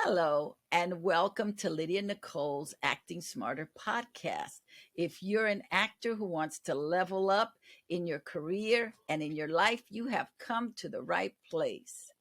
Hello, and welcome to Lydia Nicole's Acting Smarter podcast. If you're an actor who wants to level up in your career and in your life, you have come to the right place.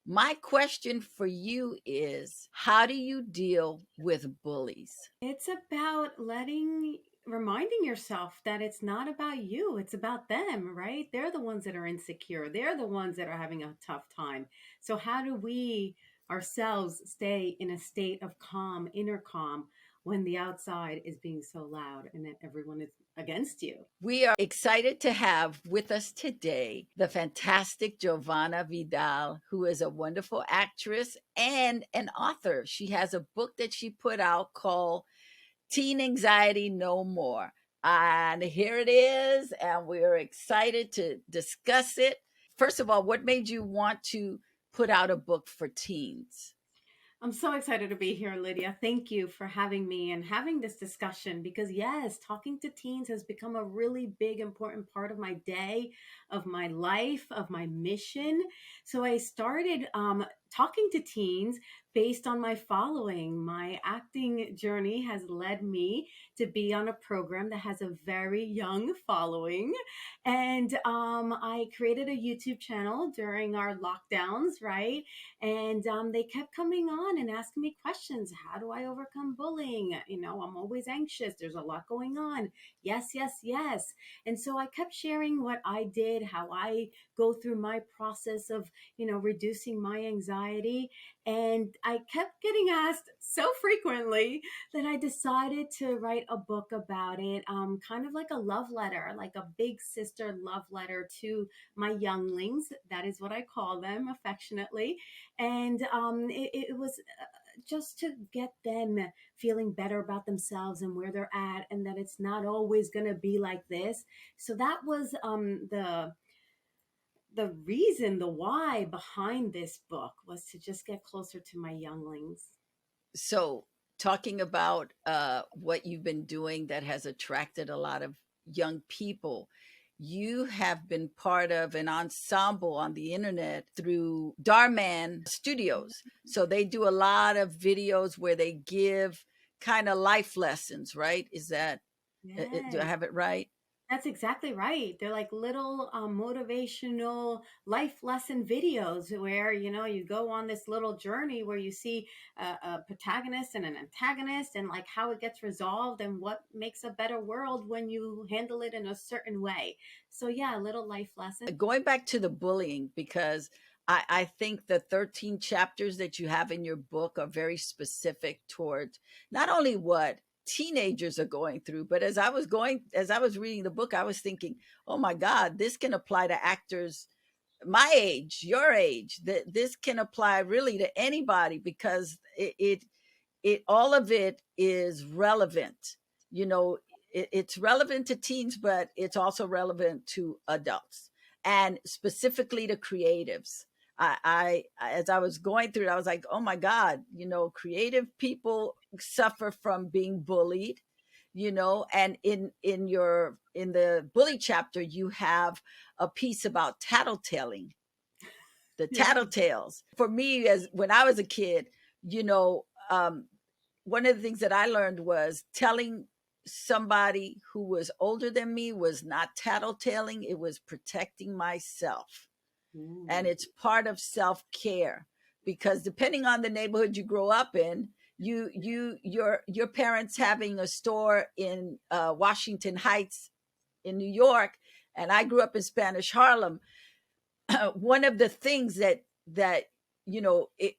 My question for you is, how do you deal with bullies? It's about reminding yourself that it's not about you, it's about them, right? They're the ones that are insecure. They're the ones that are having a tough time. So how do we ourselves stay in a state of calm, inner calm, when the outside is being so loud and that everyone is against you? We are excited to have with us today the fantastic Giovanna Vidal, who is a wonderful actress and an author. She has a book that she put out called Teen Anxiety No More. And here it is, and we're excited to discuss it. First of all, what made you want to put out a book for teens? I'm so excited to be here, Lydia. Thank you for having me and having this discussion because, yes, talking to teens has become a really big, important part of my day, of my life, of my mission. So I started talking to teens based on my following. My acting journey has led me to be on a program that has a very young following. And I created a YouTube channel during our lockdowns, right? And they kept coming on and asking me questions. How do I overcome bullying? I'm always anxious. There's a lot going on. Yes, yes, yes. And so I kept sharing what I did, how I go through my process of, reducing my anxiety. And I kept getting asked so frequently that I decided to write a book about it, kind of like a love letter, like a big sister love letter to my younglings. That is what I call them affectionately. And it was just to get them feeling better about themselves and where they're at, and that it's not always going to be like this. So that was the reason, the why behind this book, was to just get closer to my younglings. So, talking about what you've been doing that has attracted a lot of young people, you have been part of an ensemble on the internet through Darman Studios. So, they do a lot of videos where they give kind of life lessons, right? Is that, do I Yes. have it right? That's exactly right. They're like little motivational life lesson videos where, you go on this little journey where you see a protagonist and an antagonist and like how it gets resolved and what makes a better world when you handle it in a certain way. So, yeah, a little life lesson. Going back to the bullying, because I think the 13 chapters that you have in your book are very specific towards not only what teenagers are going through, but as I was reading the book, I was thinking, oh my God, this can apply to actors my age, your age, that this can apply really to anybody because it all of it is relevant. You know, it's relevant to teens, but it's also relevant to adults and specifically to creatives. As I was going through it, I was like, oh my God, creative people suffer from being bullied, and in the bully chapter, you have a piece about tattletaling, the Yeah. tattletales. For me, as when I was a kid, you know, one of the things that I learned was telling somebody who was older than me was not tattletaling, it was protecting myself. And Mm. it's part of self-care because depending on the neighborhood you grow up in, your parents having a store in Washington Heights in New York, and I grew up in Spanish Harlem. One of the things that you know it,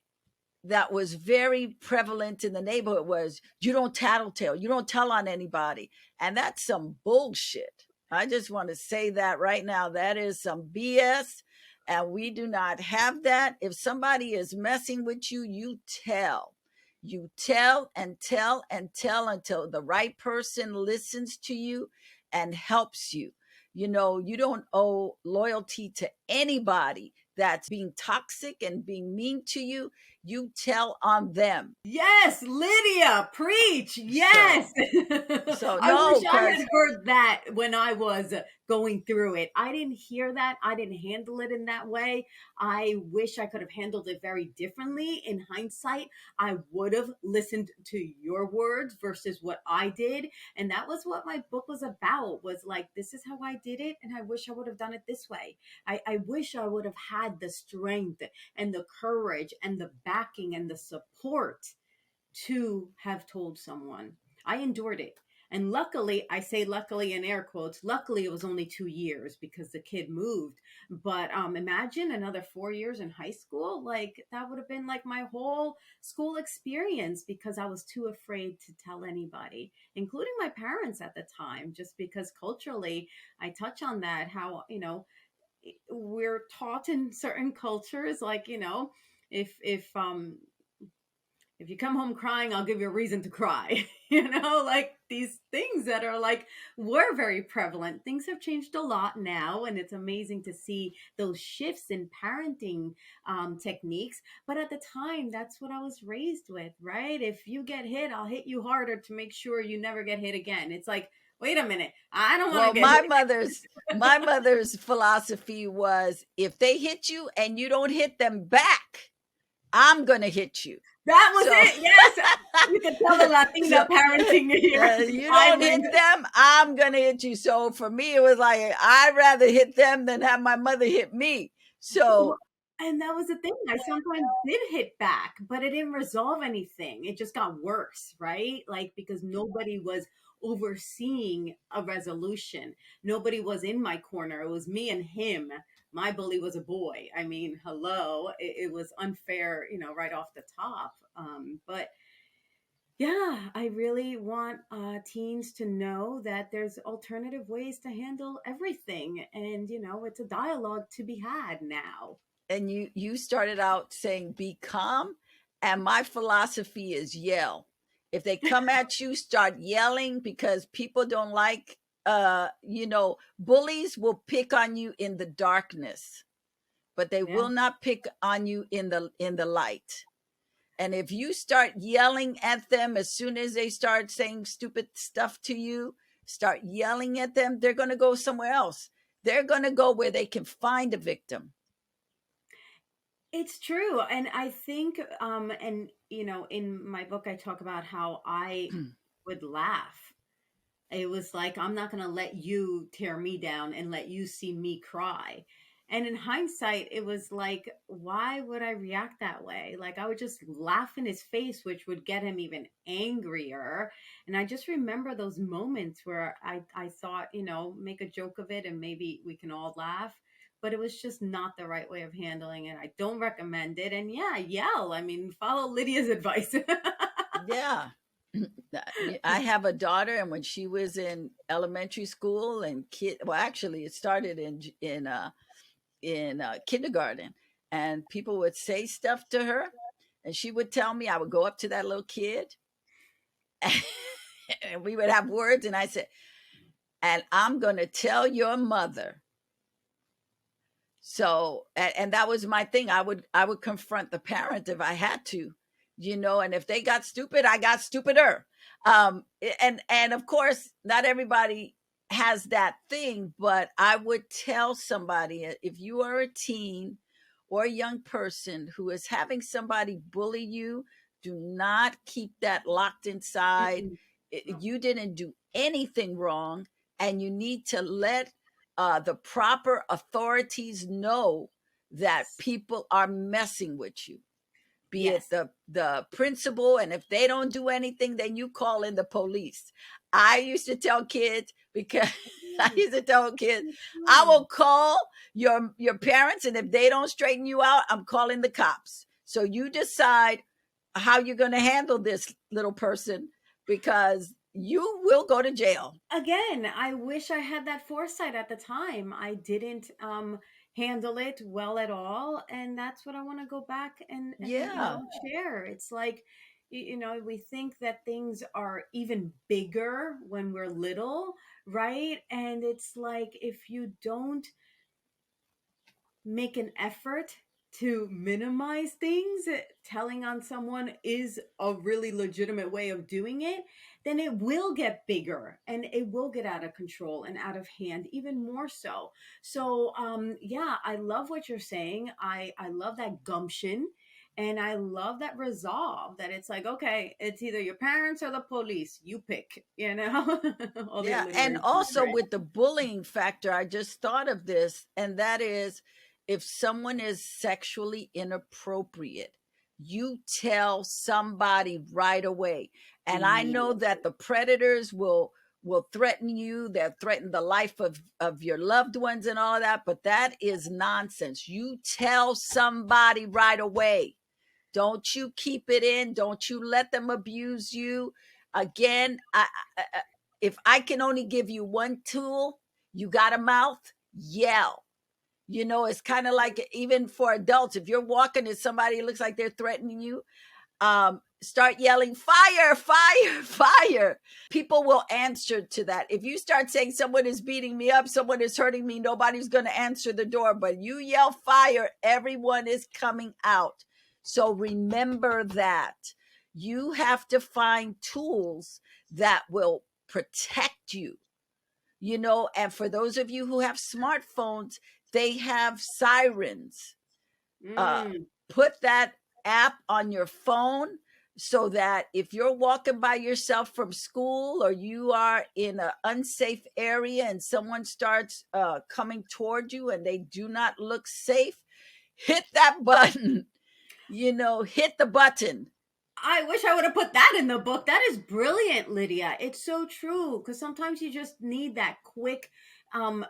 that was very prevalent in the neighborhood was you don't tattletale, you don't tell on anybody. And that's some bullshit. I just want to say that right now. That is some BS. And we do not have that. If somebody is messing with you, you tell. You tell and tell and tell until the right person listens to you and helps you. You don't owe loyalty to anybody that's being toxic and being mean to you. you tell on them. Yes, Lydia, preach. Yes. So, so I wish no, I had because heard that when I was going through it. I didn't hear that. I didn't handle it in that way. I wish I could have handled it very differently. In hindsight, I would have listened to your words versus what I did. And that was what my book was about, was like, this is how I did it. And I wish I would have done it this way. I wish I would have had the strength and the courage and the backing and the support to have told someone. I endured it. And luckily, I say luckily in air quotes, luckily it was only 2 years because the kid moved. But imagine another 4 years in high school. Like that would have been like my whole school experience because I was too afraid to tell anybody, including my parents at the time, just because culturally, I touch on that, how, we're taught in certain cultures, like, if you come home crying, I'll give you a reason to cry. Like these things that are like, were very prevalent. Things have changed a lot now, and it's amazing to see those shifts in parenting techniques. But at the time, that's what I was raised with, right? If you get hit, I'll hit you harder to make sure you never get hit again. It's like, wait a minute, I don't want to well, get hit. my mother's philosophy was, if they hit you and you don't hit them back, I'm gonna hit you. That was So, it. Yes. You can tell the Latina so parenting here. you don't hit them, I'm gonna hit you. So for me, it was like, I'd rather hit them than have my mother hit me. So And that was the thing. I sometimes did hit back, but it didn't resolve anything. It just got worse, right? Like, because nobody was overseeing a resolution. Nobody was in my corner. It was me and him. My bully was a boy. I mean, hello. It was unfair, right off the top. But yeah, I really want teens to know that there's alternative ways to handle everything. And, it's a dialogue to be had now. and you started out saying be calm, and my philosophy is yell. If they come at you, start yelling, because people don't like, bullies will pick on you in the darkness, but they Yeah. will not pick on you in the light. And if you start yelling at them as soon as they start saying stupid stuff to you, start yelling at them, they're going to go somewhere else. They're going to go where they can find a victim. It's true. And I think, in my book, I talk about how I would laugh. It was like, I'm not going to let you tear me down and let you see me cry. And in hindsight, it was like, why would I react that way? Like, I would just laugh in his face, which would get him even angrier. And I just remember those moments where I thought, make a joke of it and maybe we can all laugh. But it was just not the right way of handling it. I don't recommend it. And yeah, yell. I mean, follow Lydia's advice. Yeah. I have a daughter, and when she was in elementary school and well, actually, it started in kindergarten, and people would say stuff to her, and she would tell me. I would go up to that little kid, and we would have words, and I said, "And I'm going to tell your mother." So, and that was my thing. I would confront the parent if I had to, and if they got stupid, I got stupider. And of course, not everybody has that thing, but I would tell somebody, if you are a teen or a young person who is having somebody bully you, do not keep that locked inside. Mm-mm. No. You didn't do anything wrong, and you need to let the proper authorities know that Yes. people are messing with you, be it Yes. the principal, and if they don't do anything, then you call in the police. I used to tell kids, because I used to tell kids, I will call your parents, and if they don't straighten you out, I'm calling the cops. So you decide how you're going to handle this little person, because you will go to jail. Again, I wish I had that foresight at the time. I didn't handle it well at all, and that's what I want to go back and Yeah. share. It's like, we think that things are even bigger when we're little, right? And it's like, if you don't make an effort to minimize things, telling on someone is a really legitimate way of doing it, then it will get bigger and it will get out of control and out of hand even more so. So yeah, I love what you're saying. I love that gumption. And I love that resolve that it's like, okay, it's either your parents or the police. You pick, you know, all the Yeah. And alliteration. also with the bullying factor, I just thought of this, and that is if someone is sexually inappropriate, you tell somebody right away. And I know that Immediately. the predators will threaten you, they'll threaten the life of your loved ones and all that, but that is nonsense. You tell somebody right away. Don't you keep it in. Don't you let them abuse you. Again, if I can only give you one tool, you got a mouth, yell. You know, it's kind of like even for adults, if you're walking and somebody looks like they're threatening you, start yelling, fire, fire, fire. People will answer to that. If you start saying someone is beating me up, someone is hurting me, nobody's going to answer the door. But you yell fire, everyone is coming out. So remember that. You have to find tools that will protect you, you know, and for those of you who have smartphones, they have sirens. uh, Mm. Put that app on your phone so that if you're walking by yourself from school or you are in an unsafe area and someone starts coming toward you and they do not look safe, hit that button. You know, hit the button. I wish I would have put that in the book. That is brilliant, Lydia. It's so true because sometimes you just need that quick um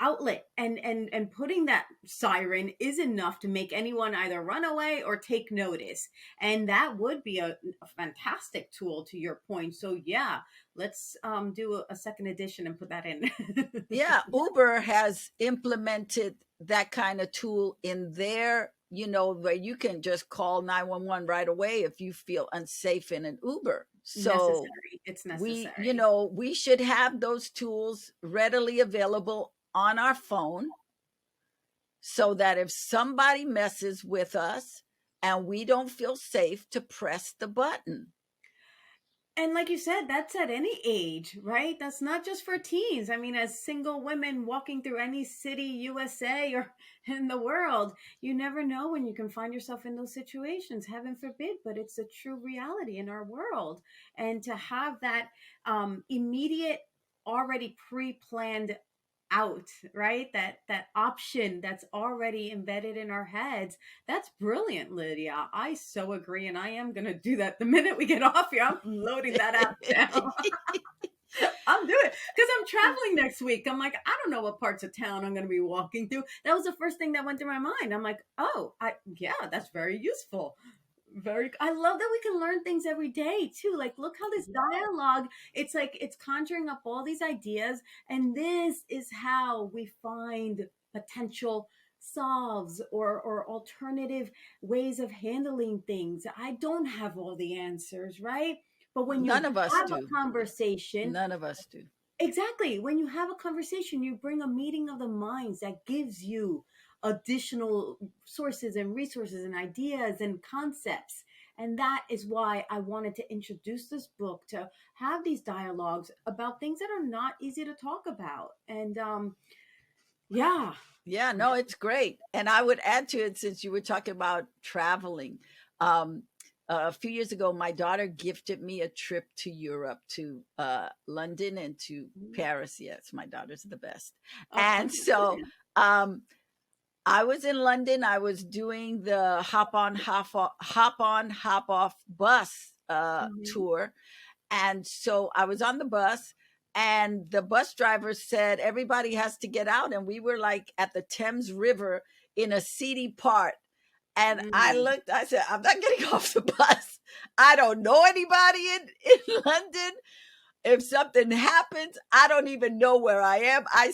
outlet, and putting that siren is enough to make anyone either run away or take notice. And that would be a fantastic tool to your point. So yeah, let's do a second edition and put that in. Yeah, Uber has implemented that kind of tool in there, you know, where you can just call 911 right away if you feel unsafe in an Uber. So Necessary. It's we, you necessary. know, we should have those tools readily available on our phone so that if somebody messes with us and we don't feel safe, to press the button. And like you said, that's at any age, right? That's not just for teens. I mean, as single women walking through any city, USA, or in the world, you never know when you can find yourself in those situations. Heaven forbid, but it's a true reality in our world. And to have that immediate, already pre-planned out, right, that option that's already embedded in our heads, that's brilliant, Lydia. I so agree, and I am going to do that the minute we get off here. I'm loading that app down. I'm doing it because I'm traveling next week. I'm like, I don't know what parts of town I'm going to be walking through. That was the first thing that went through my mind. I'm like, oh, I yeah, that's very useful. Very, I love that we can learn things every day too. Like, look how this dialogue, it's like it's conjuring up all these ideas, and this is how we find potential solves or alternative ways of handling things. I don't have all the answers, right? But when you None of us have a do. conversation, None of us do. exactly. When you have a conversation, you bring a meeting of the minds that gives you additional sources and resources and ideas and concepts. And that is why I wanted to introduce this book, to have these dialogues about things that are not easy to talk about. And yeah. Yeah, no, it's great. And I would add to it, since you were talking about traveling. Um, a few years ago, my daughter gifted me a trip to Europe, to London and to Paris. Yes, my daughters are the best. Oh, And so um, I was in London. I was doing the hop on, hop off bus mhm. tour, and so I was on the bus, and the bus driver said everybody has to get out. And we were like at the Thames River in a seedy part. And I Mm. looked, I said, I'm not getting off the bus. I don't know anybody in London. If something happens, I don't even know where I am. I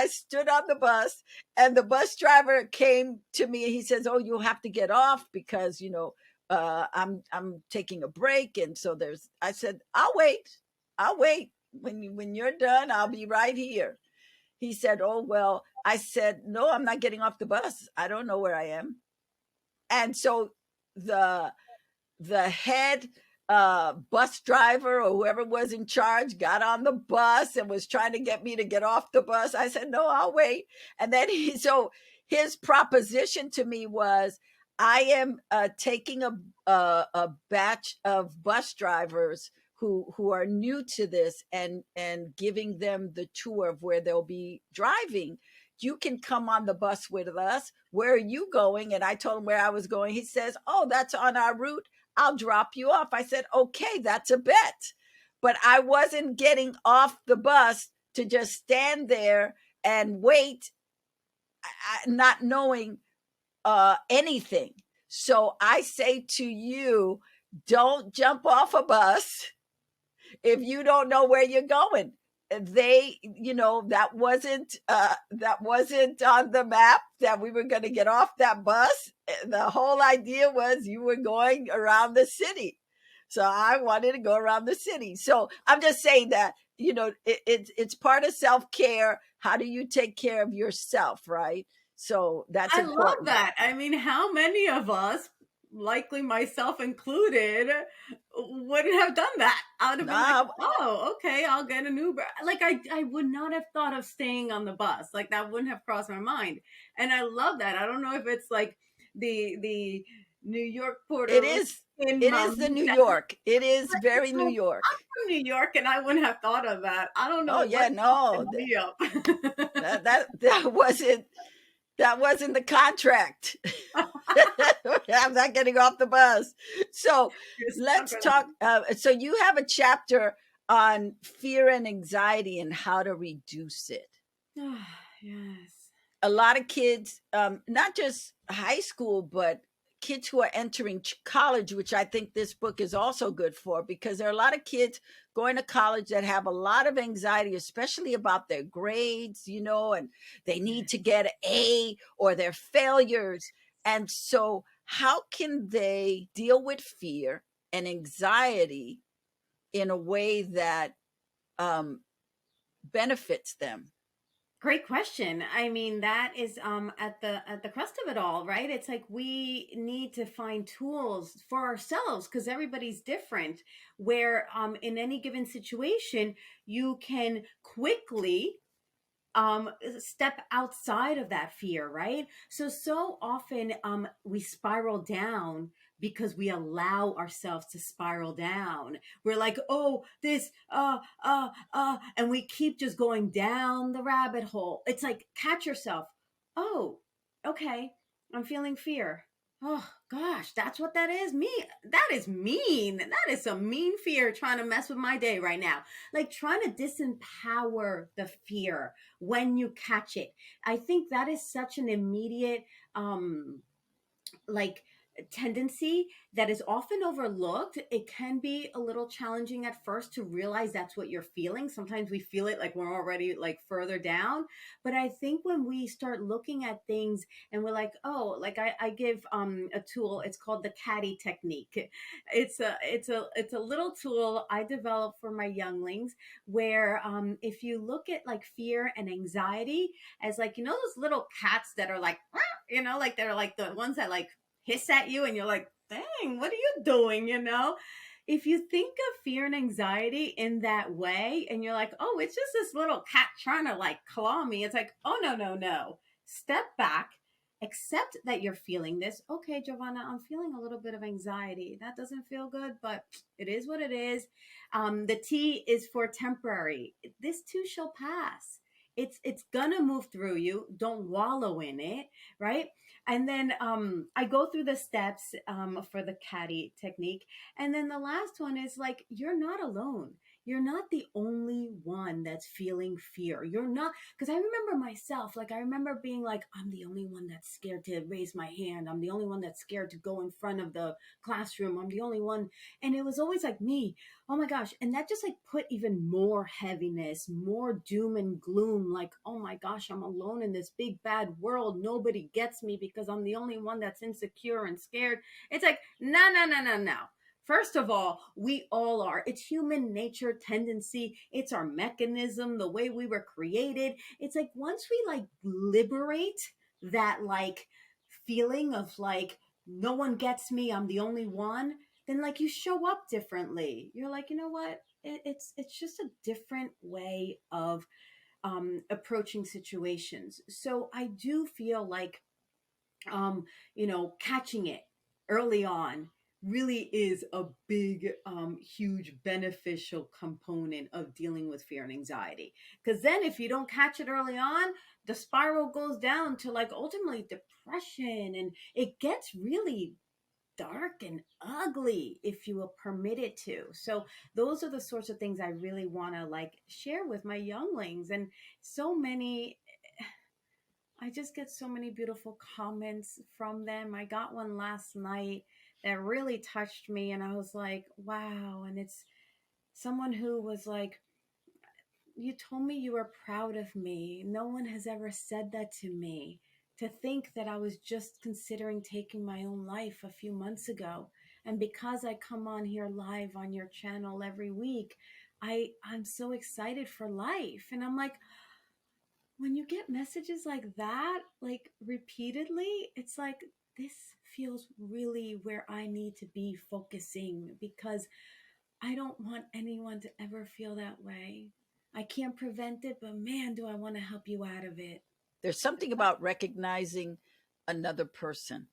stood on the bus, and the bus driver came to me and he says, "Oh, you'll have to get off because, you know, I'm taking a break." And so there's I said, "I'll wait. I'll wait. When you're done, I'll be right here." He said, "Oh, well." I said, "No, I'm not getting off the bus. I don't know where I am." And so the the head bus driver or whoever was in charge got on the bus and was trying to get me to get off the bus. I said, "No, I'll wait." And then so his proposition to me was, I am taking a batch of bus drivers who are new to this, and giving them the tour of where they'll be driving. You can come on the bus with us. Where are you going? And I told him where I was going. He says, "Oh, that's on our route. I'll drop you off." I said, "Okay, that's a bet." But I wasn't getting off the bus to just stand there and wait, not knowing anything. So I say to you, don't jump off a bus if you don't know where you're going. They, that wasn't on the map that we were going to get off that bus. The whole idea was you were going around the city, so I wanted to go around the city. So I'm just saying that, it's part of self-care. How do you take care of yourself, right? So that's I love important. that. I mean, how many of us, likely myself included, wouldn't have done that? I would have been like, Nah, oh, okay, I'll get an Uber. Like, I would not have thought of staying on the bus. Like, that wouldn't have crossed my mind. And I love that. I don't know if it's like the New York it Puerto is. Rican It is the New Mamita. York. It is You very New know, York. I'm from New York and I wouldn't have thought of that. I don't Oh know yeah, what no, fucked me up. that wasn't the contract. I'm not getting off the bus. So You're stuck let's with talk. So you have a chapter on fear and anxiety and how to reduce it. that. Yes. A lot of kids, not just high school, but kids who are entering college, which I think this book is also good for, because there are a lot of kids going to college that have a lot of anxiety, especially about their grades, and they need to get an A, or their failures. And so, how can they deal with fear and anxiety in a way that um, benefits them? Great question. I mean, that is at the crust of it all, right? It's like we need to find tools for ourselves because everybody's different. Where in any given situation, you can quickly step outside of that fear, right? So often we spiral down because we allow ourselves to spiral down. We're like, oh, this and we keep just going down the rabbit hole. It's like, catch yourself. Oh, okay, I'm feeling fear. Oh gosh, that's what that is. Me, that is mean. That is some mean fear trying to mess with my day right now. Like, trying to disempower the fear when you catch it. I think that is such an immediate like tendency that is often overlooked. It can be a little challenging at first to realize that's what you're feeling. Sometimes we feel it like we're already like further down. But I think when we start looking at things and we're like, oh, like I give a tool, it's called the CATTY technique. It's a little tool I developed for my younglings where if you look at like fear and anxiety as like, those little cats that are like, like they're like the ones that like hiss at you and you're like, dang, what are you doing? If you think of fear and anxiety in that way and you're like, oh, it's just this little cat trying to like claw me, it's like, oh, no, no, no. Step back, accept that you're feeling this. Okay, Giovanna, I'm feeling a little bit of anxiety. That doesn't feel good, but it is what it is. The T is for temporary. This too shall pass. It's gonna move through you. Don't wallow in it, right? And then I go through the steps for the CATTY technique. And then the last one is like, you're not alone. You're not the only one that's feeling fear. You're not, because I remember myself, like, I remember being like, I'm the only one that's scared to raise my hand. I'm the only one that's scared to go in front of the classroom. I'm the only one. And it was always like me. Oh my gosh. And that just like put even more heaviness, more doom and gloom. Like, oh my gosh, I'm alone in this big bad world. Nobody gets me because I'm the only one that's insecure and scared. It's like, no, no, no, no, no. First of all, we all are. It's human nature, tendency. It's our mechanism, the way we were created. It's like once we like liberate that like feeling of like no one gets me, I'm the only one, then like you show up differently. You're like, you know what? It's just a different way of approaching situations. So I do feel like catching it early on really is a big, huge beneficial component of dealing with fear and anxiety. Because then, if you don't catch it early on, the spiral goes down to like ultimately depression, and it gets really dark and ugly if you will permit it to. So those are the sorts of things I really want to like share with my younglings. And so many, I just get so many beautiful comments from them. I got one last night that really touched me, and I was like, wow. And it's someone who was like, you told me you were proud of me. No one has ever said that to me. To think that I was just considering taking my own life a few months ago. And because I come on here live on your channel every week, I'm so excited for life. And I'm like, when you get messages like that, like repeatedly, it's like, this feels really where I need to be focusing, because I don't want anyone to ever feel that way. I can't prevent it, but man, do I want to help you out of it. There's something about recognizing another person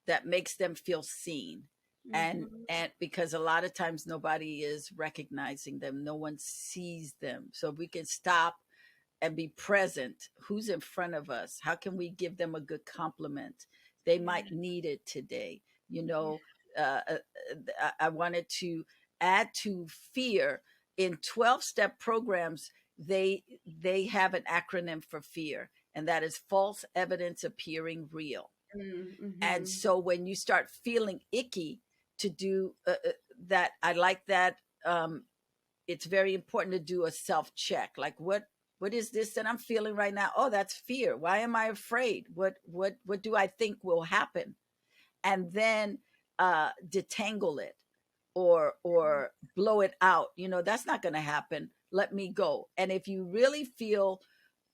that makes them feel seen. Mm-hmm. And because a lot of times nobody is recognizing them, no one sees them. So if we can stop and be present, who's in front of us, how can we give them a good compliment? They Yeah. might need it today. you Yeah. know uh, uh, I wanted to add to fear. In 12-step programs, they have an acronym for fear, and that is false evidence appearing real. And Mm-hmm. so when you start feeling icky to do that, I like that. um, it's very important to do a self check, like what is this that I'm feeling right now? Oh, that's fear. Why am I afraid? What do I think will happen? And then detangle it, or blow it out. That's not going to happen. Let me go. And if you really feel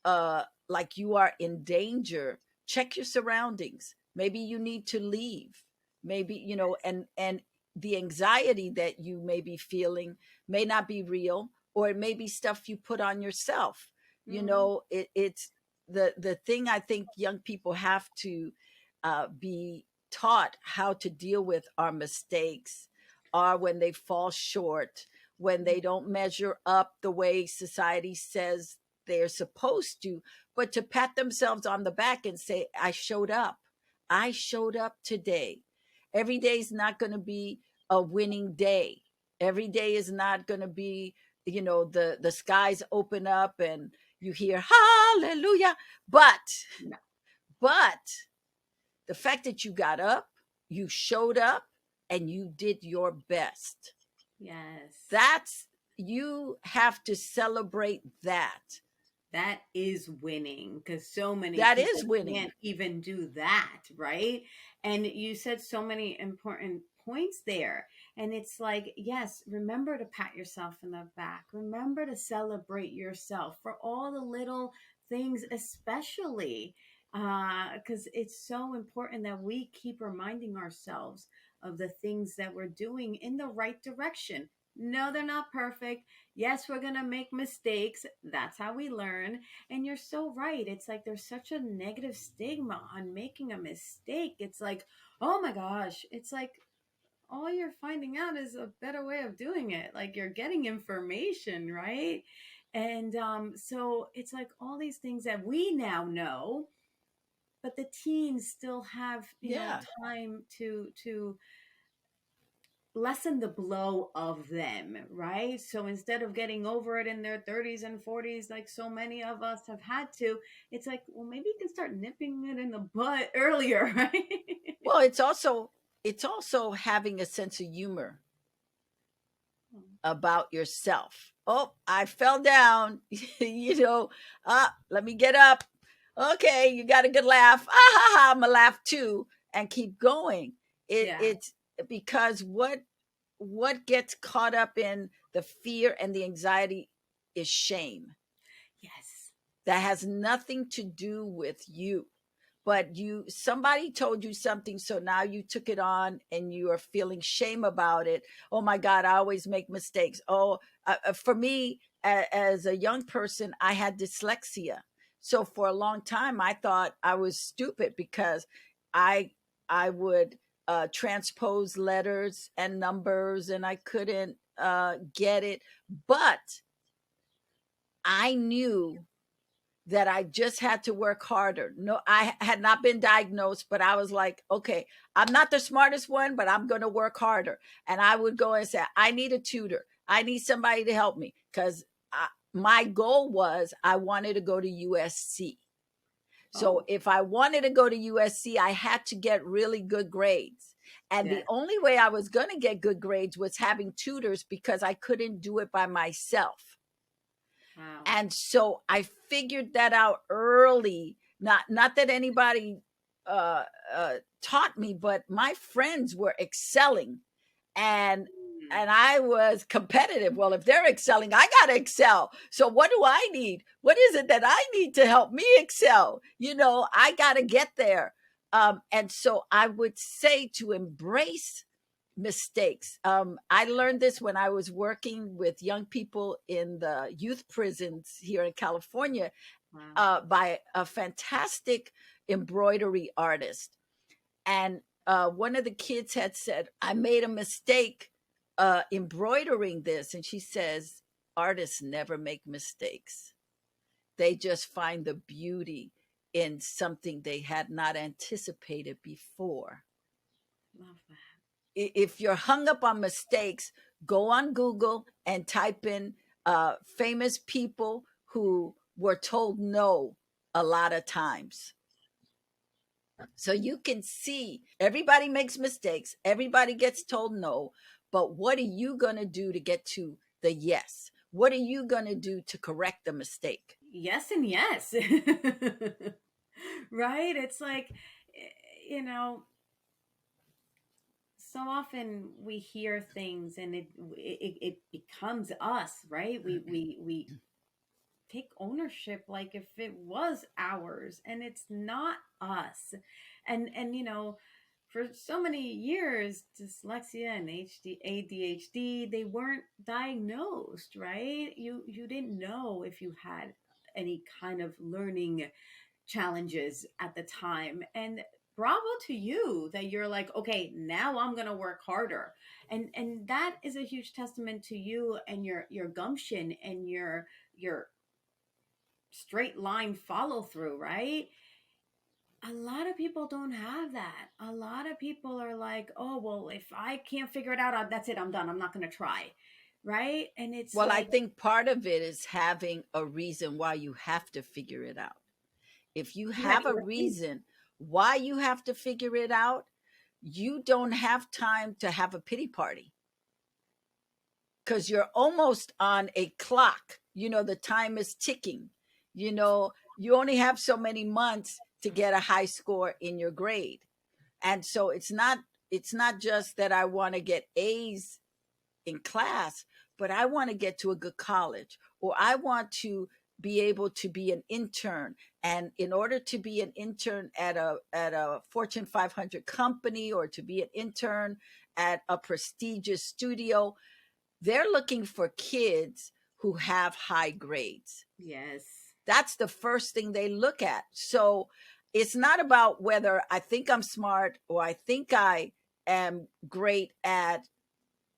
like you are in danger, check your surroundings. Maybe you need to leave. Maybe, and the anxiety that you may be feeling may not be real, or it may be stuff you put on yourself. Mm-hmm. It's the thing I think young people have to be taught how to deal with our mistakes, are when they fall short, when they don't measure up the way society says they're supposed to, but to pat themselves on the back and say, I showed up. I showed up today. Every day is not going to be a winning day. Every day is not going to be, the skies open up and you hear hallelujah. No. But the fact that you got up, you showed up, and you did your best, Yes. that's, you have to celebrate that. That is winning, because so many That is people winning. can't even do that, right? And you said so many important points there. And it's like, yes, remember to pat yourself in the back. Remember to celebrate yourself for all the little things, especially because it's so important that we keep reminding ourselves of the things that we're doing in the right direction. No, they're not perfect. Yes, we're going to make mistakes. That's how we learn. And you're so right. It's like there's such a negative stigma on making a mistake. It's like, oh my gosh, it's like all you're finding out is a better way of doing it. Like you're getting information, right? And so it's like all these things that we now know, but the teens still have, Yeah. time to lessen the blow of them, right? So instead of getting over it in their 30s and 40s, like so many of us have had to, it's like, well, maybe you can start nipping it in the butt earlier, right? Well, it's also having a sense of humor about yourself. Oh, I fell down. Let me get up. Okay, you got a good laugh. Ah ha ha, I'm gonna laugh too and keep going. Yeah. It's because what what gets caught up in the fear and the anxiety is shame. Yes. That has nothing to do with you, but somebody told you something, so now you took it on and you are feeling shame about it. Oh my god, I always make mistakes. Oh, for me, as a young person, I had dyslexia, so for a long time I thought I was stupid because i I would transpose letters and numbers and I couldn't get it. But I knew that I just had to work harder. No, I had not been diagnosed, but I was like, okay, I'm not the smartest one, but I'm going to work harder. And I would go and say, I need a tutor. I need somebody to help me because my goal was I wanted to go to USC. So Oh, if I wanted to go to USC, I had to get really good grades. And the yes. only way I was going to get good grades was having tutors because I couldn't do it by myself. Wow. And so I figured that out early. Not that anybody uh, taught me, but my friends were excelling, and Mm. and I was competitive. Well, if they're excelling, I gotta excel. So what do I need? What is it that I need to help me excel? I gotta get there. And so I would say to embrace mistakes. I learned this when I was working with young people in the youth prisons here in California, Wow. by a fantastic embroidery artist. And one of the kids had said, I made a mistake embroidering this. And she says, artists never make mistakes. They just find the beauty in something they had not anticipated before. Love that. If you're hung up on mistakes, go on Google and type in famous people who were told no a lot of times. So you can see everybody makes mistakes, everybody gets told no, but what are you going to do to get to the yes? What are you going to do to correct the mistake? Yes and yes. Right? It's like, you know, so often we hear things and it becomes us, right? We take ownership like if it was ours, and it's not us. And for so many years, dyslexia and ADHD, they weren't diagnosed, right? You didn't know if you had any kind of learning challenges at the time. And bravo to you that you're like, okay, now I'm going to work harder. And that is a huge testament to you and your gumption and your straight line follow through, right? A lot of people don't have that. A lot of people are like, oh, well, if I can't figure it out, that's it. I'm done. I'm not going to try. Right. And it's Well, I like, think part of it is having a reason why you have to figure it out. If you have right, a right. reason why you have to figure it out, you don't have time to have a pity party because you're almost on a clock. The time is ticking. You only have so many months to get a high score in your grade. And so it's not just that I want to get A's in class, but I want to get to a good college, or I want to be able to be an intern. And in order to be an intern at a Fortune 500 company, or to be an intern at a prestigious studio, they're looking for kids who have high grades. Yes. That's the first thing they look at. So it's not about whether I think I'm smart or I think I am great at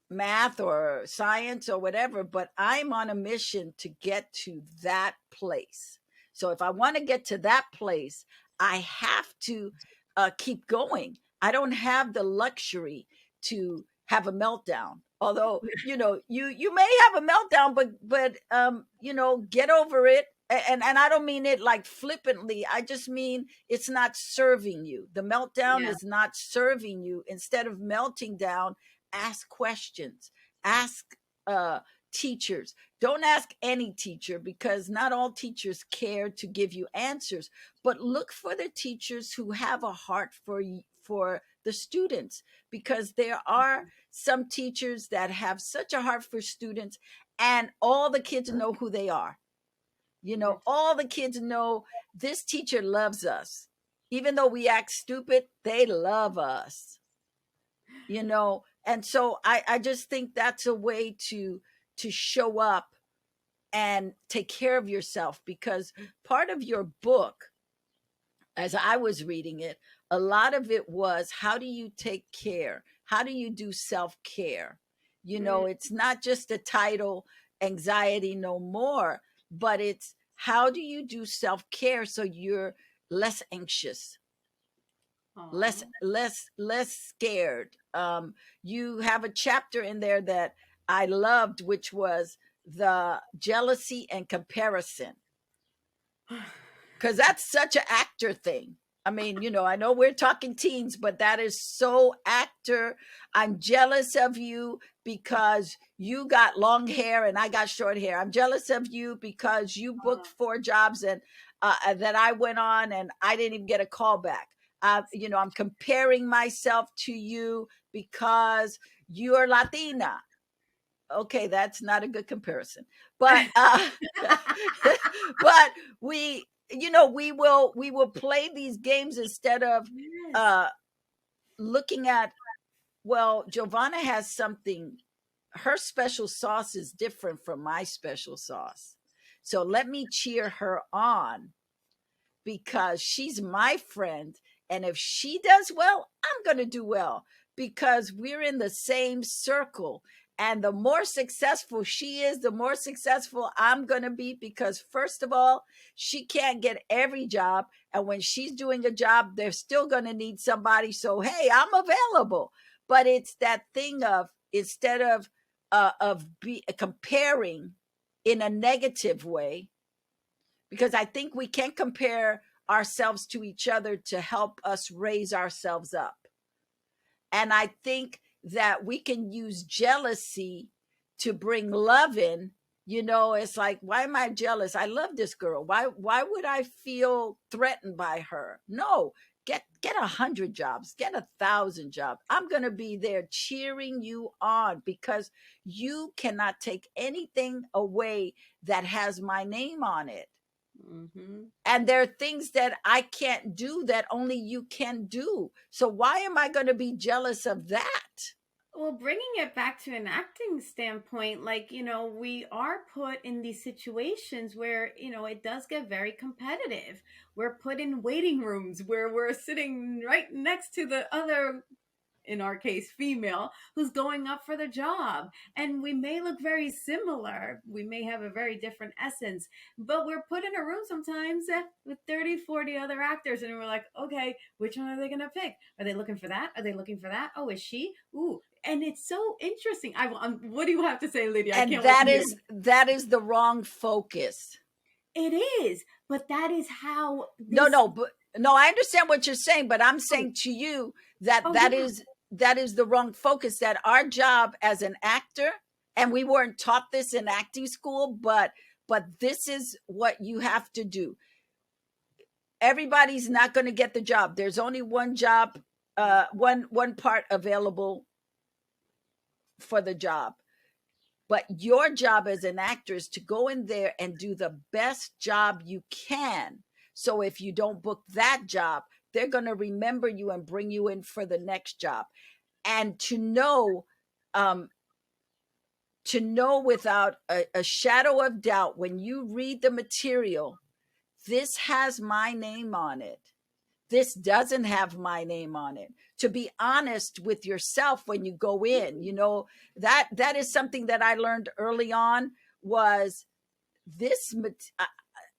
math or science or whatever, but I'm on a mission to get to that place. So if I want to get to that place, I have to keep going. I don't have the luxury to have a meltdown. Although you may have a meltdown, but get over it. And I don't mean it like flippantly. I just mean it's not serving you. The meltdown Yeah. is not serving you. Instead of melting down, ask questions, ask uh, teachers. Don't ask any teacher because not all teachers care to give you answers, but look for the teachers who have a heart for the students, because there are some teachers that have such a heart for students, and all the kids know who they are. Yes. All the kids know this teacher loves us. Even though we act stupid, they love us. And so I just think that's a way to show up and take care of yourself, because part of your book, as I was reading it, a lot of it was, how do you take care? How do you do self-care? Mm. It's not just a title, Anxiety No More, but it's, how do you do self-care so you're less anxious, less Aw. less scared. You have a chapter in there that I loved, which was the jealousy and comparison, because that's such an actor thing. I mean, I know we're talking teens, but that is so actor. I'm jealous of you because you got long hair and I got short hair. I'm jealous of you because you booked 4 jobs and that I went on and I didn't even get a call back. I'm comparing myself to you because you're Latina. Okay, that's not a good comparison, but but we will play these games instead of Yes. uh looking at, well, Giovanna has something, her special sauce is different from my special sauce, so let me cheer her on because she's my friend. And if she does well, I'm going to do well because we're in the same circle. And the more successful she is, the more successful I'm going to be, because, first of all, she can't get every job. And when she's doing a job, they're still going to need somebody. So, hey, I'm available. But it's that thing of, instead of comparing in a negative way, because I think we can compare ourselves to each other to help us raise ourselves up. And I think that we can use jealousy to bring love in. It's like, why am I jealous? I love this girl. Why would I feel threatened by her? No, get 100 jobs, get 1,000 jobs. I'm going to be there cheering you on, because you cannot take anything away that has my name on it. Mm-hmm. And there are things that I can't do that only you can do. So why am I going to be jealous of that? Well, bringing it back to an acting standpoint, like, we are put in these situations where, it does get very competitive. We're put in waiting rooms where we're sitting right next to the other, in our case, female, who's going up for the job. And we may look very similar. We may have a very different essence, but we're put in a room sometimes with 30, 40 other actors. And we're like, okay, which one are they going to pick? Are they looking for that? Are they looking for that? Oh, is she? Ooh. And it's so interesting. What do you have to say, Lydia? I And can't wait to hear. that is the wrong focus. It is, but that is how No, this. no, but no, I understand what you're saying, but I'm Oh, saying to you that oh that yeah. is that is the wrong focus. That our job as an actor, and we weren't taught this in acting school, but this is what you have to do. Everybody's not going to get the job. There's only one job, one part available for the job. But your job as an actor is to go in there and do the best job you can. So if you don't book that job, they're going to remember you and bring you in for the next job. And um, to know without a shadow of doubt, when you read the material, this has my name on it. This doesn't have my name on it. To be honest with yourself when you go in, that is something that I learned early on, was this.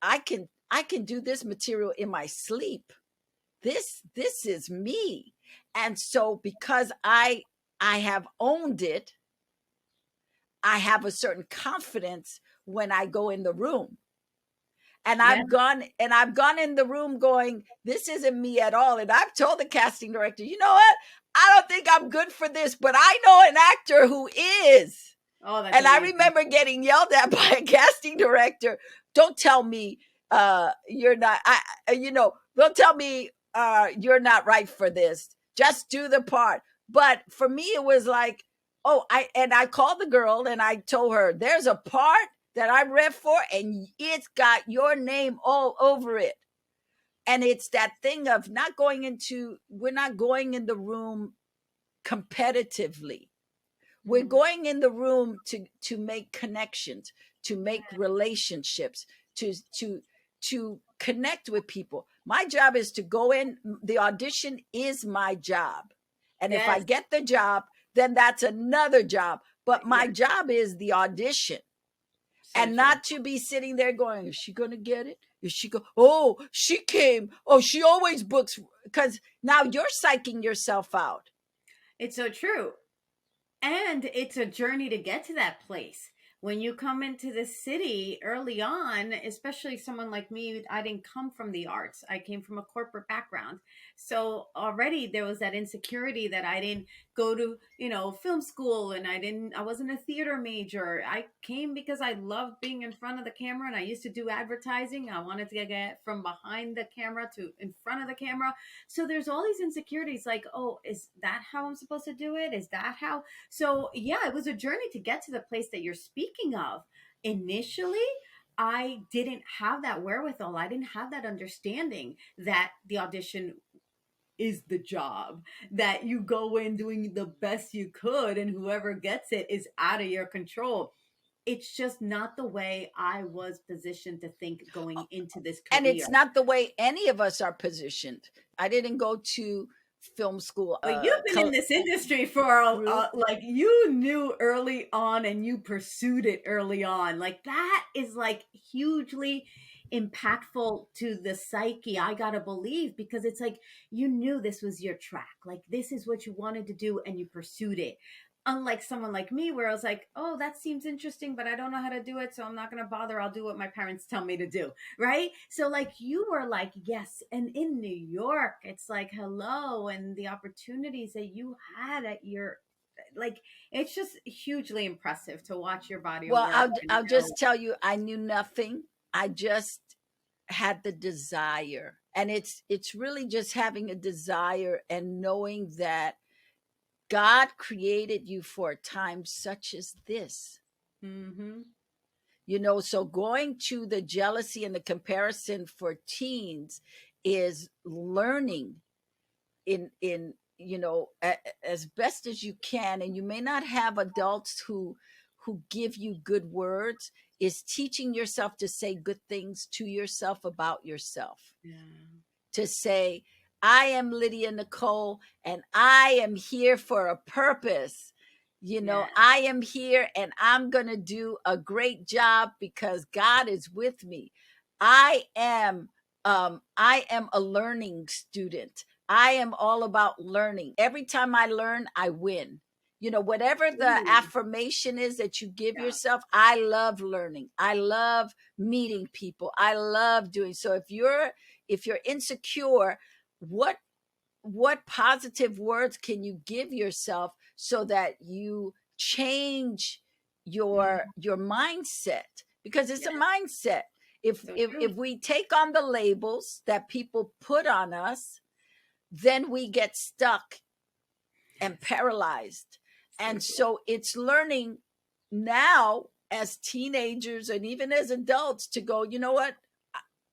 I can do this material in my sleep. This is me. And so, because I have owned it, I have a certain confidence when I go in the room. And Yeah. I've gone in the room going, this isn't me at all. And I've told the casting director, you know what? I don't think I'm good for this, but I know an actor who is. Oh, that's And I amazing. remember getting yelled at by a casting director. Don't tell me you're not, don't tell me you're not right for this. just do the part. But for me, it was like, oh, I called the girl and I told her, there's a part that I read for, and it's got your name all over it. And it's that thing of we're not going in the room competitively. We're going in the room to make connections, to make relationships, to connect with people. My job is to go in. The audition is my job. And if I Yes. get the job, then that's another job. But my Yeah. job is the audition. So And true. not to be sitting there going, is she going to get it? Is she go? Oh, she came. Oh, she always books. Because now you're psyching yourself out. It's so true. And it's a journey to get to that place. When you come into the city early on, especially someone like me, I didn't come from the arts. I came from a corporate background. So already there was that insecurity that I didn't go to, film school, and I wasn't a theater major. I came because I loved being in front of the camera, and I used to do advertising. I wanted to get from behind the camera to in front of the camera. So there's all these insecurities like, oh, is that how I'm supposed to do it? Is that how? So, yeah, it was a journey to get to the place that you're speaking of. Initially, I didn't have that wherewithal. I didn't have that understanding that the audition is the job, that you go in doing the best you could, and whoever gets it is out of your control. It's just not the way I was positioned to think going into this And career. it's not the way any of us are positioned. I didn't go to film school. But you've been in this industry for like, you knew early on and you pursued it early on. Like, that is like hugely impactful to the psyche, I gotta believe, because it's like you knew this was your track. Like, this is what you wanted to do and you pursued it. Unlike someone like me, where I was like, oh, that seems interesting, but I don't know how to do it, so I'm not gonna bother. I'll do what my parents tell me to do. Right. So, like, you were like, yes. And in New York, it's like, hello. And the opportunities that you had at your, like, it's just hugely impressive to watch your body of Well, work I'll just tell you, I knew nothing. I just had the desire. And it's really just having a desire and knowing that God created you for a time such as this. Mm-hmm. So going to the jealousy and the comparison for teens is learning in as best as you can. And you may not have adults who give you good words. Is teaching yourself to say good things to yourself about yourself. Yeah. To say, I am Lydia Nicole and I am here for a purpose. Yeah. I am here and I'm going to do a great job because God is with me. I am a learning student. I am all about learning. Every time I learn, I win. Whatever the Ooh. affirmation is that you give Yeah. yourself, I love learning. I love meeting people. I love doing so. If you're insecure, what positive words can you give yourself so that you change Mhm. your mindset? Because it's Yeah. a mindset. if So if, true. if we take on the labels that people put on us, then we get stuck and Yes. paralyzed. So And true. so it's learning now as teenagers and even as adults to go, you know what?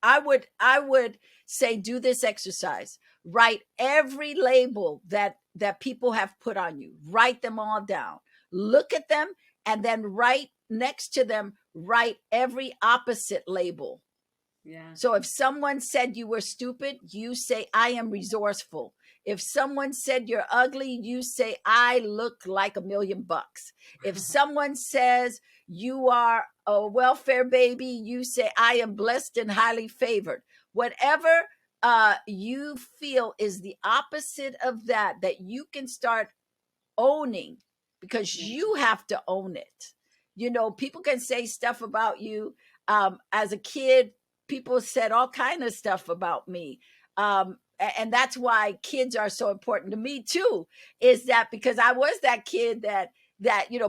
I would say, do this exercise. Write every label that people have put on you. Write them all down. Look at them and then write next to them, write every opposite label. Yeah. So if someone said you were stupid, you say, I am resourceful. If someone said you're ugly, you say, I look like $1,000,000. If someone says you are a welfare baby, you say, I am blessed and highly favored. Whatever you feel is the opposite of that you can start owning, because Yeah. you have to own it. People can say stuff about you. As a kid, people said all kind of stuff about me. And that's why kids are so important to me too, is that because I was that kid that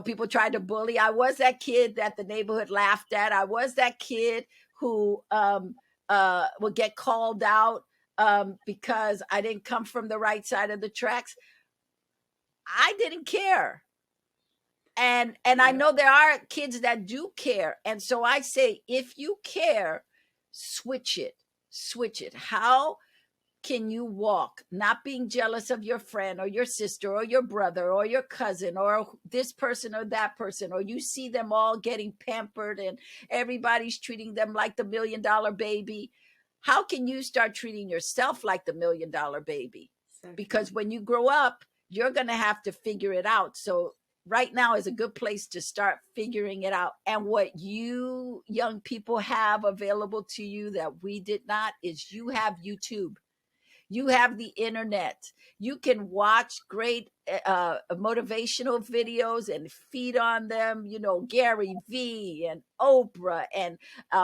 people tried to bully. I was that kid that the neighborhood laughed at. I was that kid who would get called out because I didn't come from the right side of the tracks. I didn't care. And I Yep. know there are kids that do care. And so I say, if you care, switch it. Switch it. How can you walk not being jealous of your friend or your sister or your brother or your cousin or this person or that person, or you see them all getting pampered and everybody's treating them like the $1 million baby? How can you start treating yourself like the $1 million baby? So true. Because when you grow up, you're going to have to figure it out. So right now is a good place to start figuring it out. And what you young people have available to you that we did not is you have YouTube. You have the internet. You can watch great motivational videos and feed on them. You know, Gary Vee and Oprah and